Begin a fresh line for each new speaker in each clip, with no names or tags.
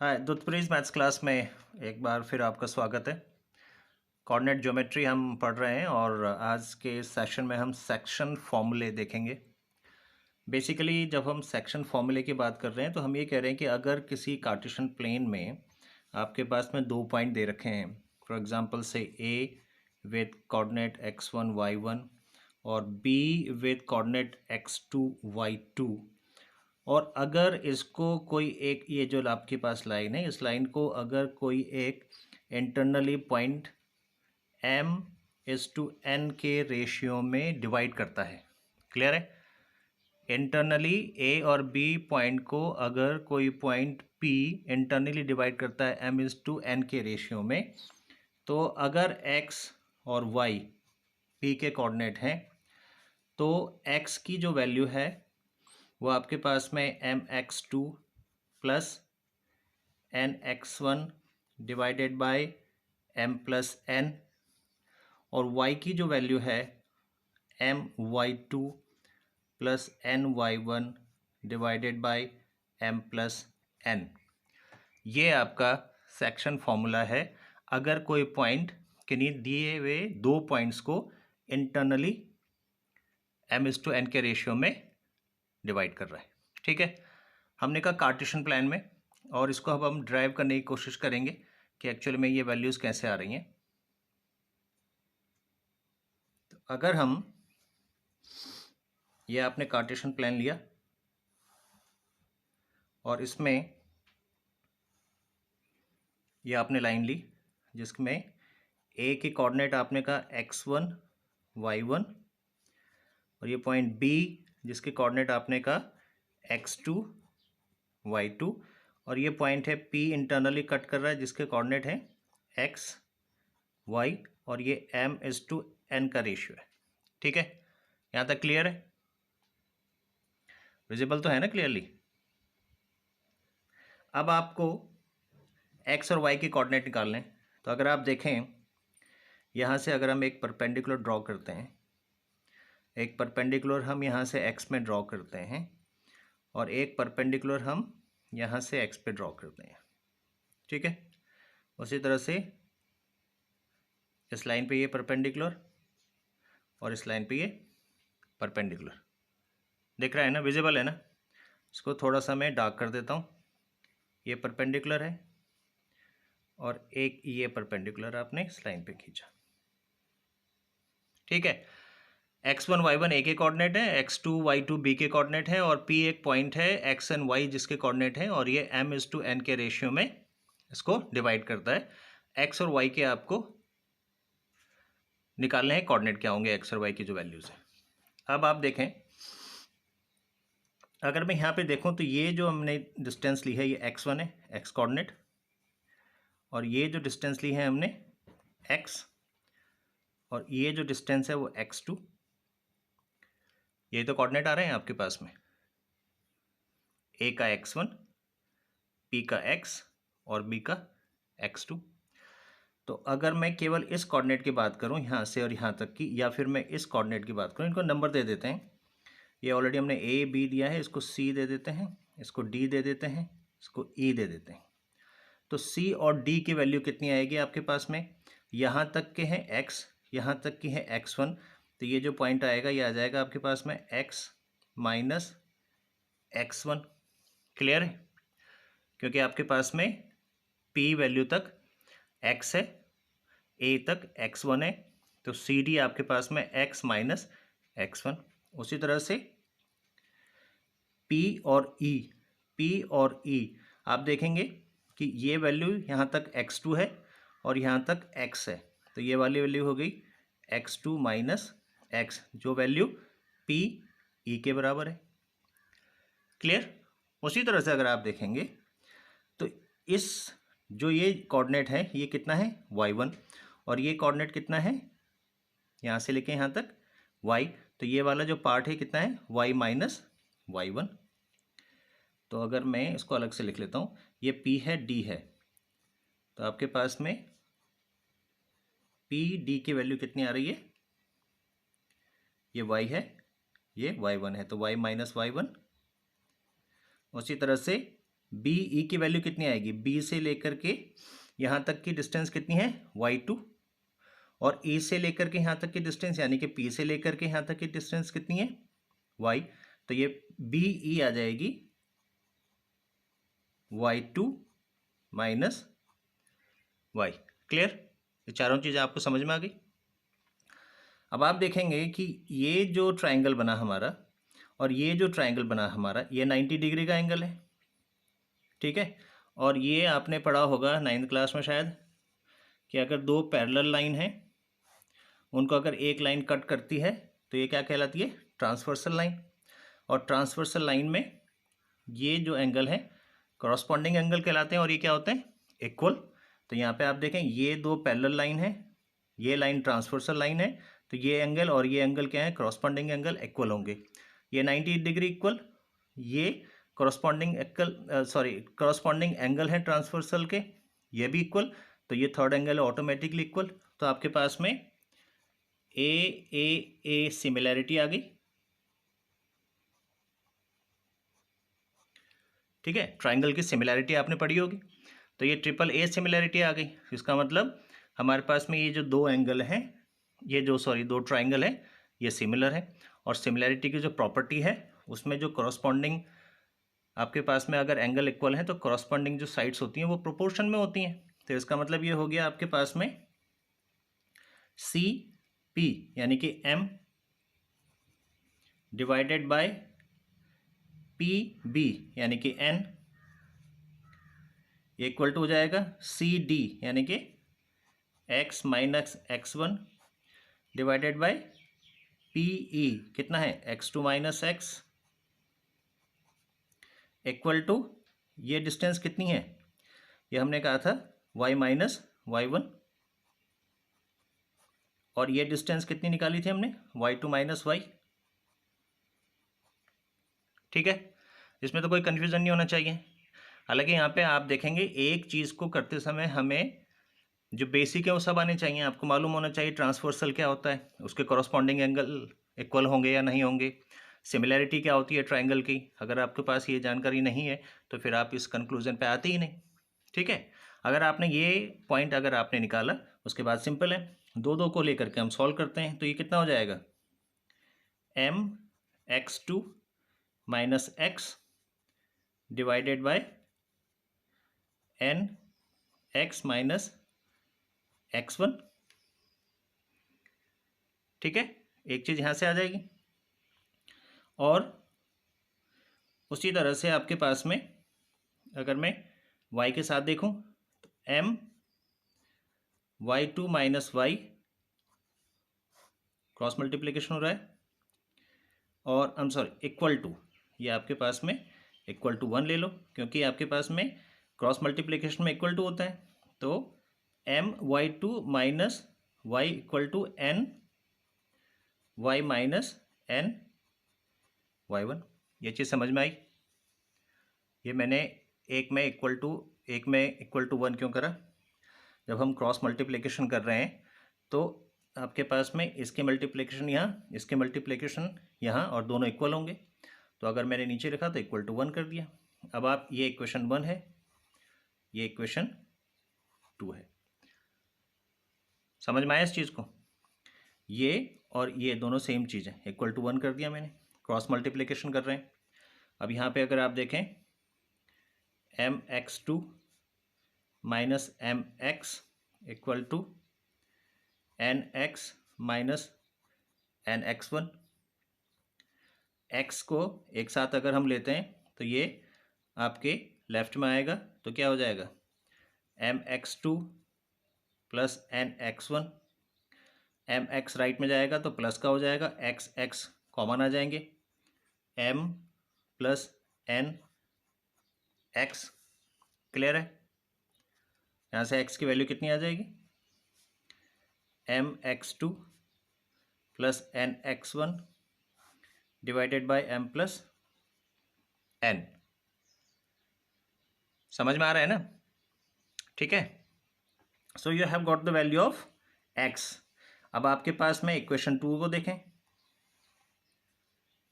हाय दुत्प्रीज maths class में एक बार फिर आपका स्वागत है। कोऑर्डिनेट ज्योमेट्री हम पढ़ रहे हैं और आज के सेशन में हम सेक्शन फॉर्मूले देखेंगे। बेसिकली जब हम सेक्शन फॉर्मूले की बात कर रहे हैं तो हम ये कह रहे हैं कि अगर किसी कार्टेशियन प्लेन में आपके पास में 2 पॉइंट दे रखे हैं, फॉर एग्जांपल से ए विद कोऑर्डिनेट x1 y1 और be with coordinate x2 y2, और अगर इसको कोई एक, ये जो आपके पास लाइन है, इस लाइन को अगर कोई एक इंटरनली पॉइंट m/n के रेशियो में डिवाइड करता है। क्लियर है? इंटरनली ए और बी पॉइंट को अगर कोई पॉइंट p इंटरनली डिवाइड करता है m/n के रेशियो में, तो अगर x और y p के कोऑर्डिनेट हैं तो x की जो वैल्यू है वो आपके पास में mx2 plus nx1 divided by m+n, और y की जो वैल्यू है my2 plus ny1 divided by m+n। ये आपका सेक्शन फॉर्मूला है अगर कोई पॉइंट किन्हीं दिए हुए 2 पॉइंट्स को इंटरनली m/n के रेशियो में डिवाइड कर रहा है। ठीक है, हमने कहा कार्टेशियन प्लान में, और इसको अब हम ड्राइव करने की कोशिश करेंगे कि एक्चुअली में ये वैल्यूज़ कैसे आ रही हैं। तो अगर हम ये आपने कार्टेशियन प्लान लिया और इसमें ये आपने लाइन ली जिसमें ए की कोऑर्डिनेट आपने कहा x1 y1, और ये पॉइंट बी जिसके कोऑर्डिनेट आपने कहा x2 y2, और ये पॉइंट है P इंटरनली कट कर रहा है जिसके कोऑर्डिनेट है x y, और ये m/n का रेशियो है। ठीक है, यहाँ तक क्लियर है? विजिबल तो है ना क्लियरली? अब आपको x और y के कोऑर्डिनेट निकालने हैं। तो अगर आप देखें यहाँ से, अगर हम एक परपेंडिकुलर ड्रॉ करते हैं, एक परपेंडिकुलर हम यहाँ से x में ड्रॉ करते हैं और एक परपेंडिकुलर हम यहाँ से x पे ड्रॉ करते हैं। ठीक है, उसी तरह से इस लाइन पे ये परपेंडिकुलर और इस लाइन पे ये परपेंडिकुलर दिख रहा है ना, विजिबल है ना? इसको थोड़ा सा मैं डार्क कर देता हूँ। ये परपेंडिकुलर है और एक ये परपेंडिकुलर आपने इस लाइन पे खींचा। ठीक है, x1 y1 ए के कोऑर्डिनेट है, x2 y2 बी के कोऑर्डिनेट है, और p एक पॉइंट है x एंड y जिसके कोऑर्डिनेट है, और ये m/n के रेशियो में इसको डिवाइड करता है। x और y के आपको निकालने हैं कोऑर्डिनेट क्या होंगे x और y की जो वैल्यूज़ है। अब आप देखें, अगर मैं यहाँ पे देखूँ तो ये जो हमने डिस्टेंस ली है ये x1 है, x कोऑर्डिनेट, और ये जो डिस्टेंस ली है हमने x, और ये जो डिस्टेंस है वो x2। ये तो कोऑर्डिनेट आ रहे हैं आपके पास में, a का x1, p का x और b का x2। तो अगर मैं केवल इस कोऑर्डिनेट की बात करूं यहाँ से और यहाँ तक की, या फिर मैं इस कोऑर्डिनेट की बात करूं, इनको नंबर दे देते हैं। ये ऑलरेडी हमने a b दिया है, इसको c दे देते हैं, इसको d दे देते हैं, इसको e दे देते हैं। तो c और d की वैल्यू कितनी आएगी आपके पास में? यहाँ तक के हैं x, यहाँ तक की है x1, तो ये जो पॉइंट आएगा ये आ जाएगा आपके पास में x माइनस x1। क्लियर है? क्योंकि आपके पास में p वैल्यू तक x है, a तक x1 है, तो सी डी आपके पास में x माइनस x1। उसी तरह से p और e आप देखेंगे कि ये वैल्यू यहाँ तक x2 है और यहाँ तक x है, तो ये वाली वैल्यू हो गई x2 माइनस x, जो वैल्यू p e के बराबर है। क्लियर? उसी तरह से अगर आप देखेंगे तो इस जो ये कोऑर्डिनेट है ये कितना है y1, और ये कोऑर्डिनेट कितना है यहाँ से लेके यहाँ तक y, तो ये वाला जो पार्ट है कितना है y माइनस y1। तो अगर मैं इसको अलग से लिख लेता हूँ, ये p है d है, तो आपके पास में p d की वैल्यू कितनी आ रही है? ये y है, ये y1 है, तो y माइनस y1। उसी तरह से बी ई की वैल्यू कितनी आएगी, बी से लेकर के यहाँ तक की डिस्टेंस कितनी है y2, और ए से लेकर के यहाँ तक की डिस्टेंस यानी कि पी से लेकर के यहाँ तक की डिस्टेंस कितनी है y, तो ये बी ई आ जाएगी y2 माइनस y। क्लियर, ये चारों चीज़ें आपको समझ में आ गई। अब आप देखेंगे कि ये जो ट्रायंगल बना हमारा और ये जो ट्रायंगल बना हमारा, ये 90 डिग्री का एंगल है, ठीक है। और ये आपने पढ़ा होगा 9th क्लास में शायद कि अगर दो पैरेलल लाइन है, उनको अगर एक लाइन कट करती है तो ये क्या कहलाती है, ट्रांसवर्सल लाइन। और ट्रांसवर्सल लाइन में ये जो एंगल है कॉरस्पॉन्डिंग एंगल कहलाते हैं, और ये क्या होते हैं, इक्वल। तो यहाँ पे आप देखें ये दो पैरेलल लाइन है, ये लाइन ट्रांसवर्सल लाइन है, तो ये एंगल और ये एंगल क्या है, कॉरस्पॉन्डिंग एंगल इक्वल होंगे। ये 90 डिग्री इक्वल, ये कॉरस्पॉन्डिंग एंगल है ट्रांसवर्सल के, ये भी इक्वल, तो ये थर्ड एंगल है ऑटोमेटिकली इक्वल। तो आपके पास में ए सिमिलैरिटी आ गई, ठीक है। ट्राइंगल की सिमिलैरिटी आपने पढ़ी होगी, तो ये ट्रिपल ए सिमिलैरिटी आ गई। इसका मतलब हमारे पास में ये जो दो एंगल हैं, ये जो दो ट्राइंगल है, ये सिमिलर है। और सिमिलैरिटी की जो प्रॉपर्टी है उसमें जो कॉरस्पॉन्डिंग आपके पास में अगर एंगल इक्वल है तो कॉरस्पॉन्डिंग जो साइड्स होती हैं वो प्रोपोर्शन में होती हैं। तो इसका मतलब ये हो गया आपके पास में सी पी यानी कि M divided by P B यानी कि एन इक्वल टू हो जाएगा सी डी यानी कि X minus X one divided by P E कितना है X two minus X equal to ये डिस्टेंस कितनी है, ये हमने कहा था y माइनस वाई वन, और ये डिस्टेंस कितनी निकाली थी हमने y2 माइनस वाई। ठीक है, इसमें तो कोई कन्फ्यूज़न नहीं होना चाहिए। हालांकि यहाँ पे आप देखेंगे एक चीज़ को करते समय हमें जो बेसिक है वो सब आने चाहिए। आपको मालूम होना चाहिए ट्रांसवर्सल क्या होता है, उसके कॉरस्पॉन्डिंग एंगल इक्वल होंगे या नहीं होंगे, सिमिलैरिटी क्या होती है ट्राइंगल की। अगर आपके पास ये जानकारी नहीं है तो फिर आप इस कंक्लूजन पे आते ही नहीं। ठीक है, अगर आपने ये पॉइंट अगर आपने निकाला, उसके बाद सिंपल है, दो दो को लेकर के हम सॉल्व करते हैं। तो ये कितना हो जाएगा, M X two minus X divided by N X minus X one. ठीक है, एक चीज़ यहाँ से आ जाएगी। और उसी तरह से आपके पास में अगर मैं y के साथ देखूं तो m y2 minus Y cross multiplication हो रहा है, और I am sorry equal to, ये आपके पास में इक्वल टू 1 ले लो, क्योंकि आपके पास में क्रॉस मल्टीप्लिकेशन में इक्वल टू होता है। तो m y2 minus Y equal to n y minus n y1। ये चीज़ समझ में आई। ये मैंने एक में इक्वल टू 1 क्यों करा, जब हम क्रॉस मल्टीप्लिकेशन कर रहे हैं तो आपके पास में इसके मल्टीप्लिकेशन यहाँ, इसके मल्टीप्लिकेशन यहाँ, और दोनों इक्वल होंगे। तो अगर मैंने नीचे लिखा तो इक्वल टू 1 कर दिया। अब आप ये इक्वेशन 1 है, ये इक्वेशन 2 है। समझ में आया इस चीज़ को, ये और ये दोनों सेम चीज़ है, इक्वल टू 1 कर दिया मैंने, क्रॉस मल्टीप्लिकेशन कर रहे हैं। अब यहाँ पे अगर आप देखें M X two minus M X equal to N X minus N X one, एक्स को एक साथ अगर हम लेते हैं तो ये आपके लेफ्ट में आएगा, तो क्या हो जाएगा M X two plus N X one, M X right में जाएगा तो प्लस का हो जाएगा, एक्स एक्स कॉमन आ जाएंगे, M plus N X. Clear है, यहाँ से एक्स की वैल्यू कितनी आ जाएगी, M X two plus N X one divided by M plus N. समझ में आ रहा है ना, ठीक है। So you have got the value of X. अब आपके पास में इक्वेशन 2 को देखें।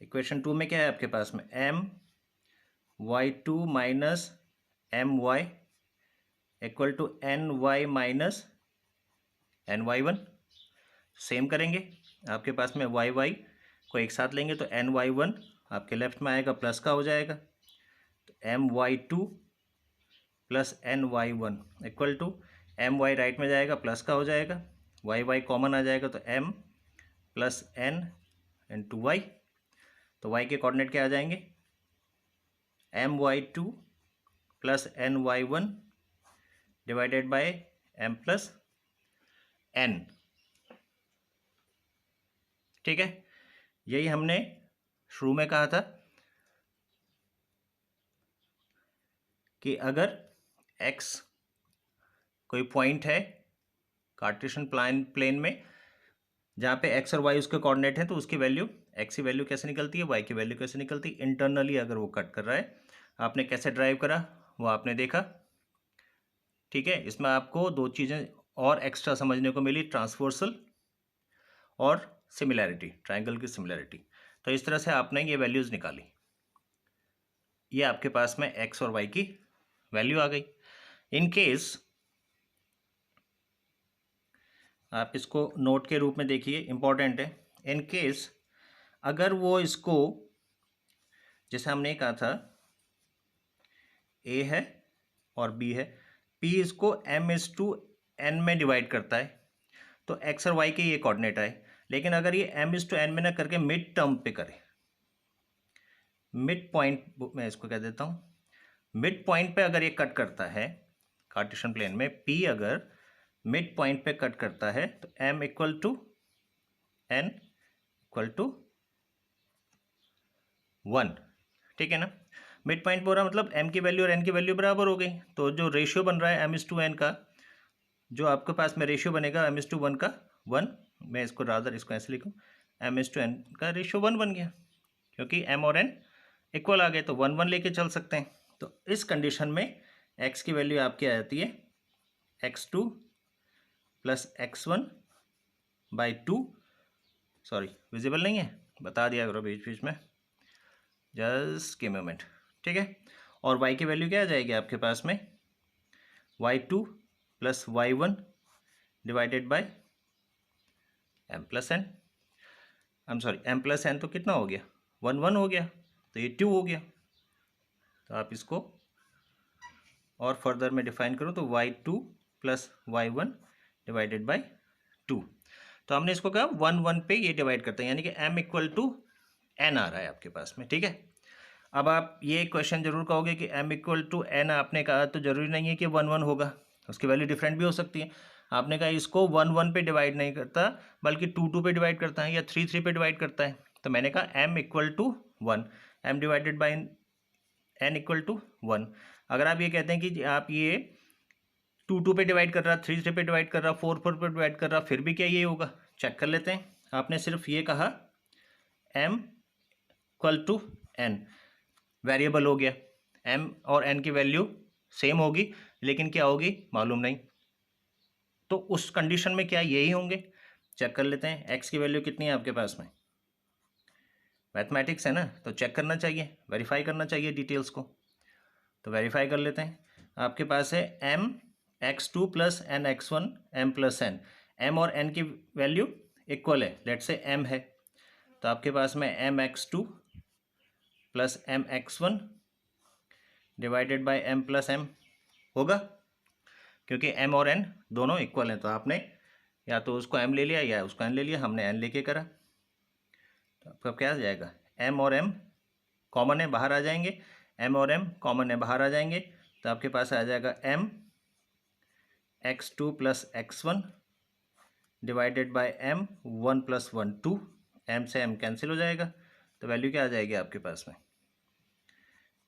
इक्वेशन 2 में क्या है आपके पास में, M y2 minus M Y equal to N Y minus N Y one. Same करेंगे, आपके पास में वाई वाई को एक साथ लेंगे तो एन वाई वन आपके लेफ्ट में आएगा, प्लस का हो जाएगा, तो M Y two plus N Y one equal to M Y right में जाएगा, प्लस का हो जाएगा, वाई वाई कॉमन आ जाएगा तो M plus N into Y. तो वाई के कोऑर्डिनेट क्या आ जाएंगे, M Y two plus N Y one divided by M plus N. ठीक है, यही हमने शुरू में कहा था कि अगर x कोई पॉइंट है कार्टेशियन प्लेन में जहाँ पे x और y उसके कोऑर्डिनेट हैं, तो उसकी वैल्यू x की वैल्यू कैसे निकलती है, y की वैल्यू कैसे निकलती है, इंटरनली अगर वो कट कर रहा है। आपने कैसे ड्राइव करा वो आपने देखा। ठीक है, इसमें आपको दो चीज़ें और एक्स्ट्रा समझने को मिली, ट्रांसवर्सल और सिमिलैरिटी, ट्रायंगल की सिमिलैरिटी। तो इस तरह से आपने ये वैल्यूज़ निकाली, ये आपके पास में x और y की वैल्यू आ गई। इन केस आप इसको नोट के रूप में देखिए, इंपॉर्टेंट है। इन केस अगर वो इसको, जैसे हमने कहा था a है और b है, p इसको m/n में डिवाइड करता है, तो x और y के ये कोऑर्डिनेट आए। लेकिन अगर ये m/n में ना करके मिड टर्म पे करे, मिड पॉइंट मैं इसको कह देता हूँ, मिड पॉइंट पे अगर ये कट करता है कार्टेशियन प्लेन में, p अगर मिड पॉइंट पे कट करता है तो m equal to n equal to 1। ठीक है ना, मिड पॉइंट पे हो रहा मतलब m की वैल्यू और n की वैल्यू बराबर हो गई। तो जो रेशियो बन रहा है m/n का, जो आपके पास में रेशियो बनेगा m/1 का 1, मैं इसको रादर इसको ऐसे लिखूँ, m/n का रेशियो 1 बन गया, क्योंकि m और n इक्वल आ गए, तो 1 1 लेके चल सकते हैं। तो इस कंडीशन में x की वैल्यू आपकी आ जाती है x2 plus x1/2। Sorry visible नहीं है, बता दिया करो बीच बीच में, जस्ट गिव मोमेंट। ठीक है, और y की वैल्यू क्या आ जाएगी आपके पास में, y2 plus y1 divided by m plus n। I am sorry, m plus n तो कितना हो गया, 1 1 हो गया, तो ये 2 हो गया। तो आप इसको और फर्दर में डिफाइन करूँ तो y2 plus y1 divided by 2। तो हमने इसको कहा 1 1 पे ये डिवाइड करते हैं, यानी कि m इक्वल टू n आ रहा है आपके पास में। ठीक है, अब आप ये क्वेश्चन जरूर कहोगे कि m इक्वल टू n आपने कहा, तो जरूरी नहीं है कि 1 1 होगा, उसकी वैल्यू डिफरेंट भी हो सकती है। आपने कहा इसको 1 1 पे डिवाइड नहीं करता, बल्कि 2 2 पे डिवाइड करता है या 3 3 पे डिवाइड करता है। तो मैंने कहा m equal to 1, m divided by n equal to 1। अगर आप ये कहते हैं कि आप ये 2 2 पे डिवाइड कर रहा, 3 3 पे डिवाइड कर रहा, 4 4 पे डिवाइड कर रहा, फिर भी क्या ये होगा, चेक कर लेते हैं। आपने सिर्फ ये कहा m equal to n, variable हो गया, m और n की वैल्यू सेम होगी, लेकिन क्या होगी मालूम नहीं। तो उस कंडीशन में क्या यही होंगे, चेक कर लेते हैं। x की वैल्यू कितनी है आपके पास में, मैथमेटिक्स है ना, तो चेक करना चाहिए, वेरीफाई करना चाहिए डिटेल्स को। तो वेरीफाई कर लेते हैं। आपके पास है m x2 plus N x1 m plus n, m और n की वैल्यू इक्वल है, लेट से m है, तो आपके पास में m x2 plus m x1 divided by m plus m होगा, क्योंकि m और n दोनों इक्वल हैं। तो आपने या तो उसको m ले लिया या उसको n ले लिया, हमने n लेके करा। तो आपका क्या आ जाएगा, m और m कॉमन है, बाहर आ जाएंगे, m और m कॉमन है, बाहर आ जाएंगे, तो आपके पास आ जाएगा m x2 plus x1 divided by m 1 plus 1 2, m से m कैंसिल हो जाएगा, तो वैल्यू क्या आ जाएगी आपके पास में,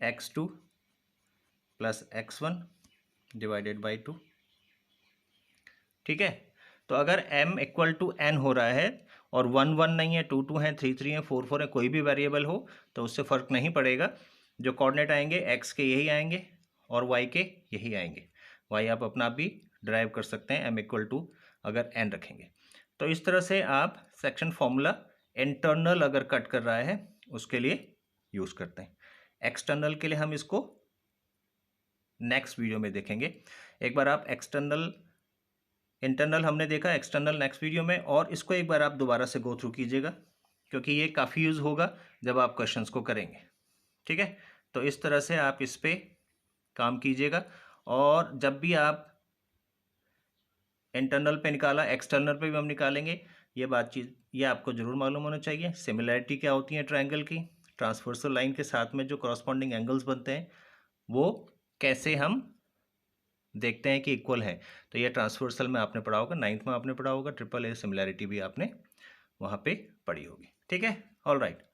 x2 plus x1 divided by 2। ठीक है, तो अगर m इक्वल टू n हो रहा है और 1 1 नहीं है, 2 2 है, 3 3 है, 4 4 है, कोई भी वेरिएबल हो, तो उससे फ़र्क नहीं पड़ेगा। जो कोऑर्डिनेट आएंगे x के यही आएंगे और y के यही आएंगे। y आप अपना भी ड्राइव कर सकते हैं m इक्वल टू अगर n रखेंगे। तो इस तरह से आप सेक्शन फॉर्मूला इंटरनल अगर कट कर रहा है उसके लिए यूज़ करते हैं। एक्सटर्नल के लिए हम इसको नेक्स्ट वीडियो में देखेंगे। एक बार आप इंटरनल हमने देखा, एक्सटर्नल नेक्स्ट वीडियो में, और इसको एक बार आप दोबारा से गो थ्रू कीजिएगा क्योंकि ये काफ़ी यूज़ होगा जब आप क्वेश्चंस को करेंगे। ठीक है, तो इस तरह से आप इस पर काम कीजिएगा। और जब भी आप इंटरनल पे निकाला, एक्सटर्नल पे भी हम निकालेंगे, ये आपको जरूर मालूम होना चाहिए। सिमिलैरिटी क्या होती है ट्रायंगल की, ट्रांसवर्सल लाइन के साथ में जो करस्पॉन्डिंग एंगल्स बनते हैं वो कैसे हम देखते हैं कि इक्वल है। तो ये ट्रांसवर्सल में आपने पढ़ा होगा, 9th में आपने पढ़ा होगा, ट्रिपल ए सिमिलैरिटी भी आपने वहाँ पे पढ़ी होगी। ठीक है, ऑल राइट।